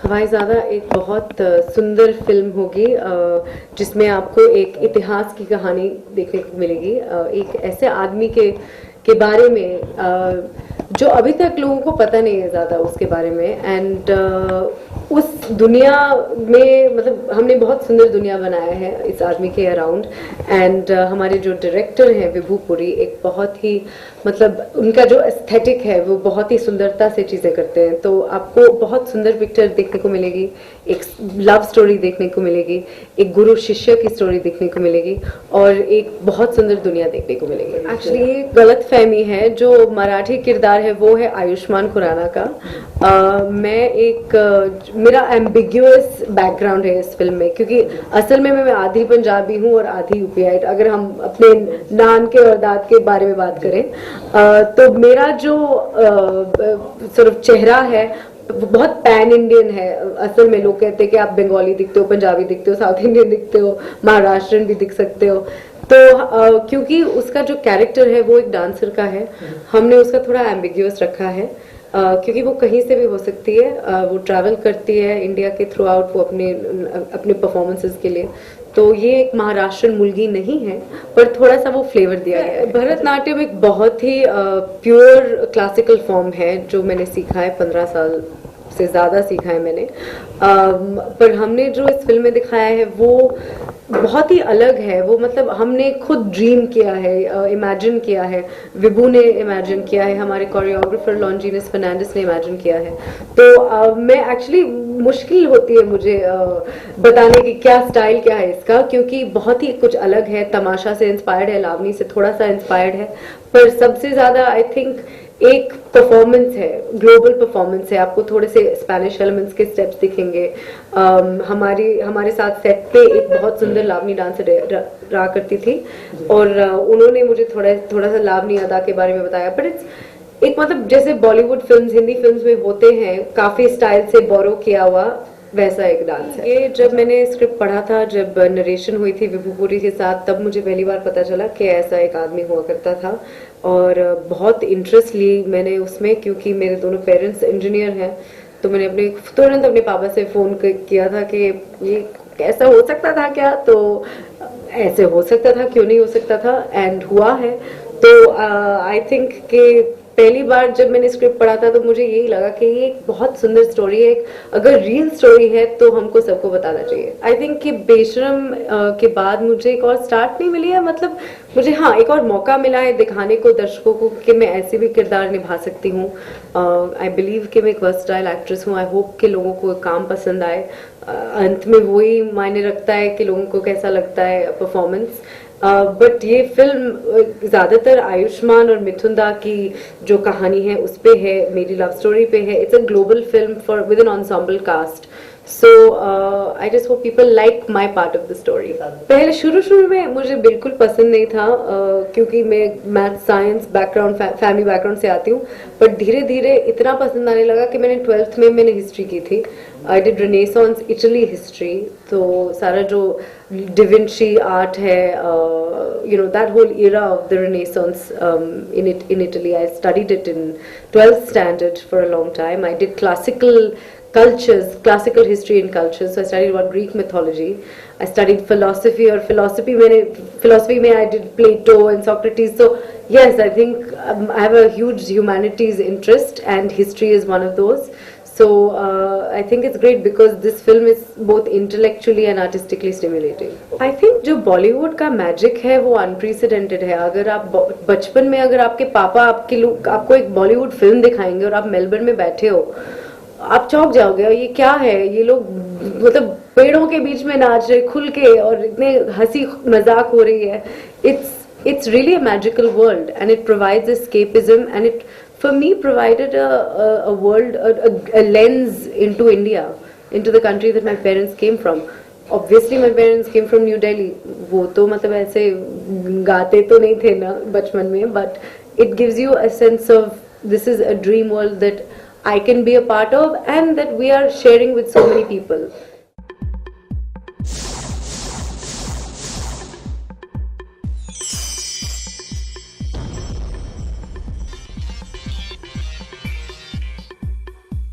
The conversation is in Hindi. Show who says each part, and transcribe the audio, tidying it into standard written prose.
Speaker 1: हवाईज़ादा एक बहुत सुंदर फिल्म होगी जिसमें आपको एक इतिहास की कहानी देखने को मिलेगी। एक ऐसे आदमी के बारे में जो अभी तक लोगों को पता नहीं है ज़्यादा उसके बारे में। एंड उस दुनिया में मतलब हमने बहुत सुंदर दुनिया बनाया है इस आदमी के अराउंड। एंड हमारे जो डायरेक्टर हैं विभू पुरी, एक बहुत ही मतलब उनका जो एस्थेटिक है वो बहुत ही सुंदरता से चीज़ें करते हैं। तो आपको बहुत सुंदर पिक्चर देखने को मिलेगी, एक लव स्टोरी देखने को मिलेगी, एक गुरु शिष्य की स्टोरी देखने को मिलेगी और एक बहुत सुंदर दुनिया देखने को मिलेगी। एक्चुअली ये गलत फहमी है, जो मराठी किरदार है वो है आयुष्मान खुराना का। मैं मेरा एम्बिग्यूअस बैकग्राउंड है इस फिल्म में, क्योंकि असल में मैं आधी पंजाबी हूँ और आधी यूपीआई। अगर हम अपने नान के और दाद के बारे में बात करें तो मेरा जो सिर्फ चेहरा है वो बहुत पैन इंडियन है। असल में लोग कहते हैं कि आप बंगाली दिखते हो, पंजाबी दिखते हो, साउथ इंडियन दिखते हो, महाराष्ट्रन भी दिख सकते हो। तो क्योंकि उसका जो कैरेक्टर है वो एक डांसर का है, हमने उसका थोड़ा एम्बिग्यूअस रखा है। क्योंकि वो कहीं से भी हो सकती है, वो ट्रैवल करती है इंडिया के थ्रू आउट वो अपने परफॉर्मेंसेस के लिए। तो ये एक महाराष्ट्रन मुलगी नहीं है, पर थोड़ा सा वो फ्लेवर दिया गया है। भरतनाट्यम एक बहुत ही प्योर क्लासिकल फॉर्म है जो मैंने सीखा है, 15 साल से ज़्यादा सीखा है मैंने। पर हमने जो इस फिल्म में दिखाया है वो बहुत ही अलग है। वो मतलब हमने खुद ड्रीम किया है, इमेजिन किया है, विभू ने इमेजिन किया है, हमारे कोरियोग्राफर लॉन्जीनस फर्नांडिस ने इमेजिन किया है। तो मैं एक्चुअली मुश्किल होती है मुझे बताने की क्या स्टाइल क्या है इसका, क्योंकि बहुत ही कुछ अलग है। तमाशा से इंस्पायर्ड है, लावनी से थोड़ा सा इंस्पायर्ड है, पर सबसे ज़्यादा आई थिंक एक परफॉर्मेंस है, ग्लोबल परफॉर्मेंस है। आपको थोड़े से स्पेनिश एलिमेंट्स के स्टेप्स दिखेंगे। हमारे साथ सेट पे एक बहुत सुंदर लावनी डांसर रहा करती थी और उन्होंने मुझे थोड़ा सा लावनी अदा के बारे में बताया। बट एक मतलब जैसे बॉलीवुड फिल्म्स, हिंदी फिल्म्स में होते हैं, काफी स्टाइल से बोरो किया हुआ वैसा एक डांस है ये। जब मैंने स्क्रिप्ट पढ़ा था, जब नरेशन हुई थी विभू पुरी के साथ, तब मुझे पहली बार पता चला कि ऐसा एक आदमी हुआ करता था और बहुत इंटरेस्ट ली मैंने उसमें, क्योंकि मेरे दोनों पेरेंट्स इंजीनियर हैं। तो मैंने तुरंत अपने पापा से फ़ोन किया था कि ये ऐसा हो सकता था क्या, तो ऐसे हो सकता था, क्यों नहीं हो सकता था, एंड हुआ है। तो आई थिंक कि पहली बार जब मैंने स्क्रिप्ट पढ़ा था तो मुझे यही लगा कि ये एक बहुत सुंदर स्टोरी है, अगर रियल स्टोरी है तो हमको सबको बताना चाहिए। आई थिंक कि बेशरम के बाद मुझे एक और स्टार्ट नहीं मिली है, मतलब मुझे हाँ एक और मौका मिला है दिखाने को दर्शकों को कि मैं ऐसे भी किरदार निभा सकती हूँ। आई बिलीव कि मैं एक वर्सटाइल एक्ट्रेस हूँ। आई होप कि लोगों को काम पसंद आए। अंत में वही मायने रखता है कि लोगों को कैसा लगता है परफॉर्मेंस। बट ये फिल्म ज़्यादातर आयुष्मान और मिथुन दा की जो कहानी है उस पे है, मेरी लव स्टोरी पे है। It's a global film for with an ensemble cast. So I just hope people like my part of the story. पहले शुरू में मुझे बिल्कुल पसंद नहीं था, क्योंकि मैं math science background family background से आती हूँ। बट धीरे धीरे इतना पसंद आने लगा कि मैंने 12th में मैंने हिस्ट्री की थी। I did renaissance Italy history. तो सारा जो डिविंची आर्ट है, you know, that whole era of the Renaissance in Italy, I studied it in 12th standard for a long time. I did classical history and cultures. So I studied about Greek mythology. I studied philosophy, or philosophy mein I did Plato and Socrates. So yes, I think I have a huge humanities interest, and history is one of those. So I think it's great because this film is both intellectually and artistically stimulating. I think जो बॉलीवुड का मैजिक है वो अनप्रेसिडेंटेड है। अगर आप बचपन में अगर आपके पापा आपको एक बॉलीवुड फिल्म दिखाएंगे और आप मेलबर्न में बैठे हो, आप चौंक जाओगे, ये क्या है, ये लोग मतलब पेड़ों के बीच में नाच रहे खुल के और इतने हंसी मजाक हो रही है। It's really a magical world, and it provides escapism, and it for me provided a world, a lens into India, into the country that my parents came from. Obviously my parents came from New Delhi. वो तो मतलब ऐसे गाते तो नहीं थे ना बचपन में, but it gives you a sense of this is a dream world that I can be a part of and that we are sharing with so many people.